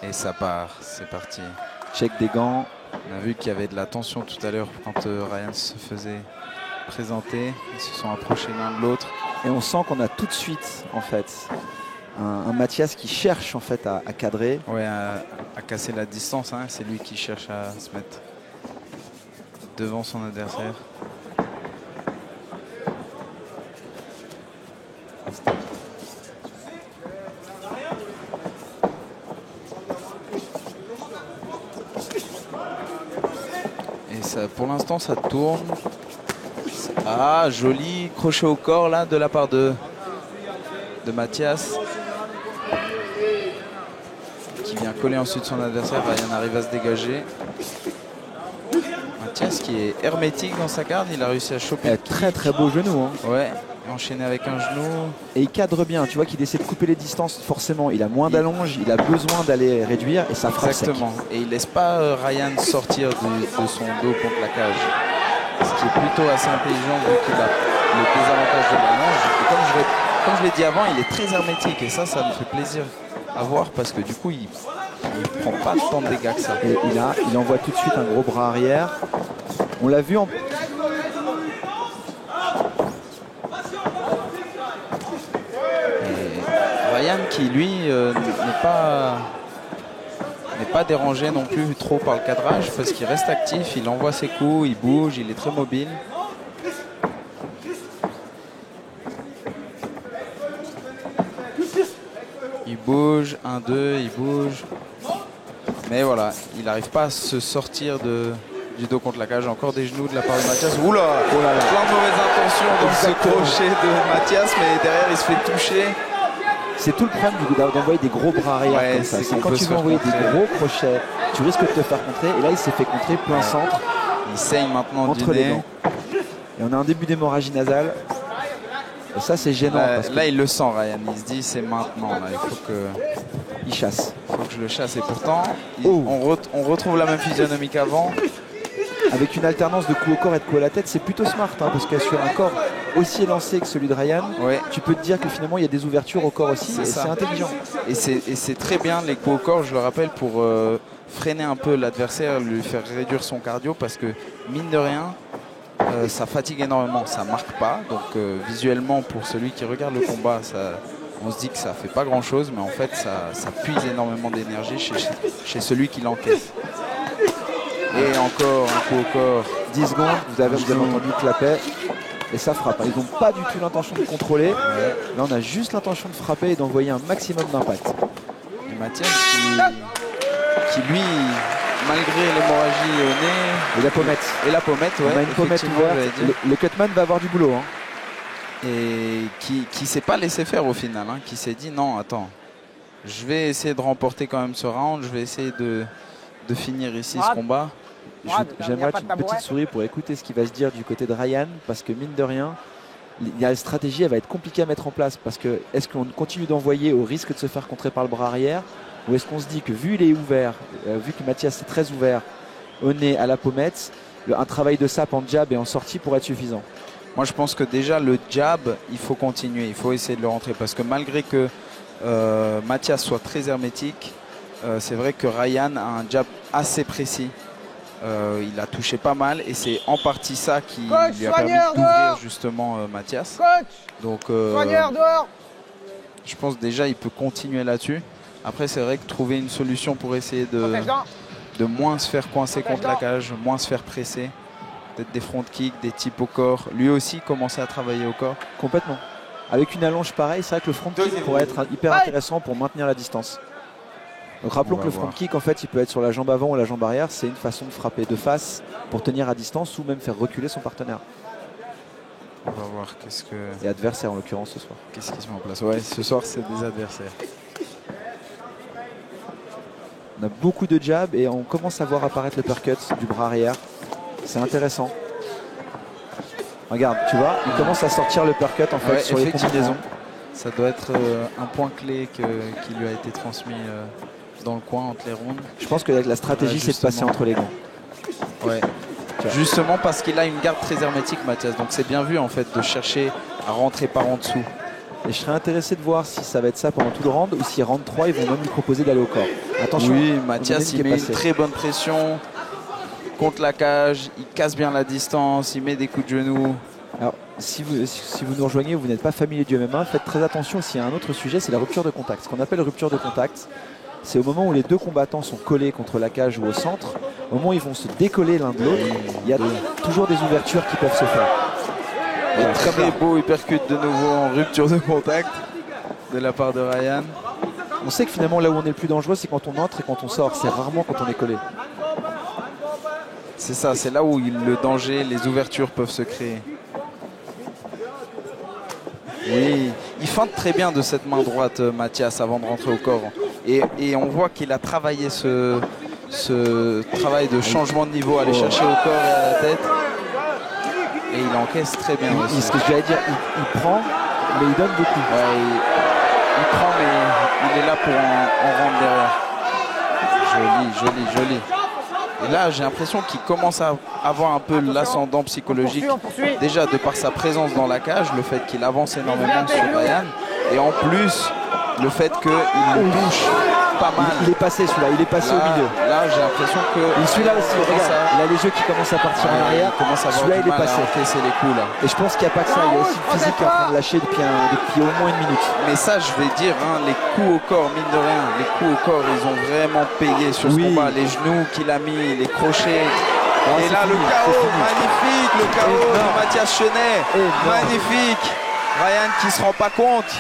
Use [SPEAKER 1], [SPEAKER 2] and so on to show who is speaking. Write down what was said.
[SPEAKER 1] Et ça part, c'est parti.
[SPEAKER 2] Check des gants.
[SPEAKER 1] On a vu qu'il y avait de la tension tout à l'heure quand Ryan se faisait présenter. Ils se sont approchés l'un de l'autre.
[SPEAKER 2] Et on sent qu'on a tout de suite, en fait, un Mathias qui cherche en fait à cadrer.
[SPEAKER 1] Ouais, à casser la distance. Hein. C'est lui qui cherche à se mettre devant son adversaire. Et ça, pour l'instant, ça tourne. Ah, joli crochet au corps là de la part de Mathias. Qui vient coller ensuite son adversaire. Ryan arrive à se dégager. Mathias qui est hermétique dans sa garde. Il a réussi à choper.
[SPEAKER 2] Très très beau genou. Hein.
[SPEAKER 1] Ouais, enchaîné avec un genou.
[SPEAKER 2] Et il cadre bien. Tu vois qu'il essaie de couper les distances. Forcément, il a moins d'allonge. Il a besoin d'aller réduire et ça frappe.
[SPEAKER 1] Exactement.
[SPEAKER 2] Sec.
[SPEAKER 1] Et il laisse pas Ryan sortir de son dos contre la cage. Ce qui est plutôt assez intelligent vu qu'il a le désavantage de l'allonge. Et comme je l'ai dit avant, il est très hermétique. Et ça me fait plaisir à voir parce que du coup, il prend pas tant de dégâts que ça.
[SPEAKER 2] Et il envoie tout de suite un gros bras arrière. On l'a vu en...
[SPEAKER 1] Et Ryan qui lui n'est pas dérangé non plus trop par le cadrage parce qu'il reste actif, il envoie ses coups, il bouge, il est très mobile. Il bouge, 1-2, il bouge. Mais voilà, il n'arrive pas à se sortir du dos contre la cage. Encore des genoux de la part de Mathias. Oula, oh là là. Plein de mauvaises intentions dans ce crochet de Mathias, mais derrière il se fait toucher.
[SPEAKER 2] C'est tout le problème d'envoyer des gros bras arrière
[SPEAKER 1] ouais,
[SPEAKER 2] comme ça. C'est quand tu veux envoyer des gros crochets, tu risques de te faire contrer. Et là, il s'est fait contrer plein centre.
[SPEAKER 1] Il saigne maintenant
[SPEAKER 2] entre les dents. Et on a un début d'hémorragie nasale. Et ça, c'est gênant.
[SPEAKER 1] Là, il le sent, Ryan. Il se dit, c'est maintenant. Là. Il faut que...
[SPEAKER 2] Il chasse.
[SPEAKER 1] Il faut que je le chasse. Et pourtant, on retrouve la même physionomie qu'avant.
[SPEAKER 2] Avec une alternance de coups au corps et de coups à la tête, c'est plutôt smart. Hein, parce que sur un corps aussi élancé que celui de Ryan, tu peux te dire que finalement, il y a des ouvertures au corps aussi. Et c'est intelligent.
[SPEAKER 1] Et c'est très bien, les coups au corps, je le rappelle, pour freiner un peu l'adversaire, lui faire réduire son cardio. Parce que, mine de rien, ça fatigue énormément, ça marque pas. Donc visuellement, pour celui qui regarde le combat, on se dit que ça fait pas grand chose, mais en fait ça puise énormément d'énergie chez celui qui l'encaisse. Et encore un coup au corps.
[SPEAKER 2] 10 secondes, vous avez entendu clapet. Et ça frappe. Ils n'ont pas du tout l'intention de contrôler. Là on a juste l'intention de frapper et d'envoyer un maximum d'impact.
[SPEAKER 1] Et Mathias qui lui, malgré l'hémorragie au nez.
[SPEAKER 2] Et la pommette.
[SPEAKER 1] Et la pommette, ouais.
[SPEAKER 2] On a une pommette ouverte. Le cutman va avoir du boulot. Hein.
[SPEAKER 1] Et qui s'est pas laissé faire au final. Hein, qui s'est dit non, attends. Je vais essayer de remporter quand même ce round. Je vais essayer de finir ici ce combat.
[SPEAKER 2] J'aimerais une petite souris pour écouter ce qui va se dire du côté de Ryan. Parce que mine de rien, la stratégie elle va être compliquée à mettre en place. Parce que est-ce qu'on continue d'envoyer au risque de se faire contrer par le bras arrière? Ou est-ce qu'on se dit que vu il est ouvert, vu que Mathias est très ouvert au nez, à la pommette, un travail de sape en jab et en sortie pourrait être suffisant?
[SPEAKER 1] Moi je pense que déjà le jab, il faut continuer, il faut essayer de le rentrer. Parce que malgré que Mathias soit très hermétique, c'est vrai que Ryan a un jab assez précis. Il a touché pas mal et c'est en partie ça qui lui a permis d'ouvrir justement Mathias. Donc je pense déjà il peut continuer là-dessus. Après c'est vrai que trouver une solution pour essayer de moins se faire coincer contre la cage, moins se faire presser. Peut-être des front kicks, des types au corps. Lui aussi commencer à travailler au corps.
[SPEAKER 2] Complètement. Avec une allonge pareille, c'est vrai que le front kick pourrait être hyper intéressant pour maintenir la distance. Donc rappelons que le front kick en fait il peut être sur la jambe avant ou la jambe arrière. C'est une façon de frapper de face pour tenir à distance ou même faire reculer son partenaire.
[SPEAKER 1] On va voir qu'est-ce que...
[SPEAKER 2] Et adversaire en l'occurrence ce soir.
[SPEAKER 1] Qu'est-ce qui se met en place? Ouais, ce soir c'est des adversaires.
[SPEAKER 2] On a beaucoup de jabs et on commence à voir apparaître le uppercut du bras arrière. C'est intéressant. Regarde, tu vois, il commence à sortir le uppercut en fait sur les combinaisons.
[SPEAKER 1] Ça doit être un point clé qui lui a été transmis dans le coin entre les rounds.
[SPEAKER 2] Je pense que la stratégie c'est de passer entre les gants.
[SPEAKER 1] Ouais. Justement parce qu'il a une garde très hermétique Mathias. Donc c'est bien vu en fait de chercher à rentrer par en dessous.
[SPEAKER 2] Et je serais intéressé de voir si ça va être ça pendant tout le round ou si round 3 ils vont même lui proposer d'aller au corps. Attention,
[SPEAKER 1] oui, Mathias il met une très bonne pression contre la cage, il casse bien la distance, il met des coups de genoux.
[SPEAKER 2] Alors si vous nous rejoignez, vous n'êtes pas familier du MMA, faites très attention aussi à un autre sujet, c'est la rupture de contact. Ce qu'on appelle rupture de contact, c'est au moment où les deux combattants sont collés contre la cage ou au centre, au moment où ils vont se décoller l'un de l'autre, il y a toujours des ouvertures qui peuvent se faire.
[SPEAKER 1] Voilà, très beau, il percute de nouveau en rupture de contact de la part de Ryan.
[SPEAKER 2] On sait que finalement là où on est le plus dangereux, c'est quand on entre et quand on sort, c'est rarement quand on est collé.
[SPEAKER 1] C'est ça, c'est là où le danger, les ouvertures peuvent se créer. Oui, il feinte très bien de cette main droite, Mathias, avant de rentrer au corps. Et on voit qu'il a travaillé ce travail de changement de niveau, aller chercher au corps et à la tête. Et il encaisse très bien aussi.
[SPEAKER 2] Ce que j'allais dire, il prend, mais il donne beaucoup.
[SPEAKER 1] Ouais, il prend, mais il est là pour en rendre derrière. Joli, joli, joli. Et là, j'ai l'impression qu'il commence à avoir un peu l'ascendant psychologique. Déjà, de par sa présence dans la cage, le fait qu'il avance énormément sur Ryan. Et en plus, le fait qu'il le touche pas mal.
[SPEAKER 2] Il est passé celui-là, il est passé
[SPEAKER 1] là,
[SPEAKER 2] au milieu.
[SPEAKER 1] Là, j'ai l'impression que...
[SPEAKER 2] Et celui-là aussi, regarde, il a les jeux qui commencent à partir en arrière.
[SPEAKER 1] Celui-là, il est passé. Les coups, là.
[SPEAKER 2] Et je pense qu'il n'y a pas que ça, il y a aussi le physique qui est en train de lâcher depuis au moins une minute.
[SPEAKER 1] Mais ça, je vais dire, hein, les coups au corps, mine de rien, les coups au corps, ils ont vraiment payé sur ce combat. Les genoux qu'il a mis, les crochets. Et là, le KO, magnifique, le KO de Mathias Chenet. Magnifique. Ryan qui ne se rend pas compte.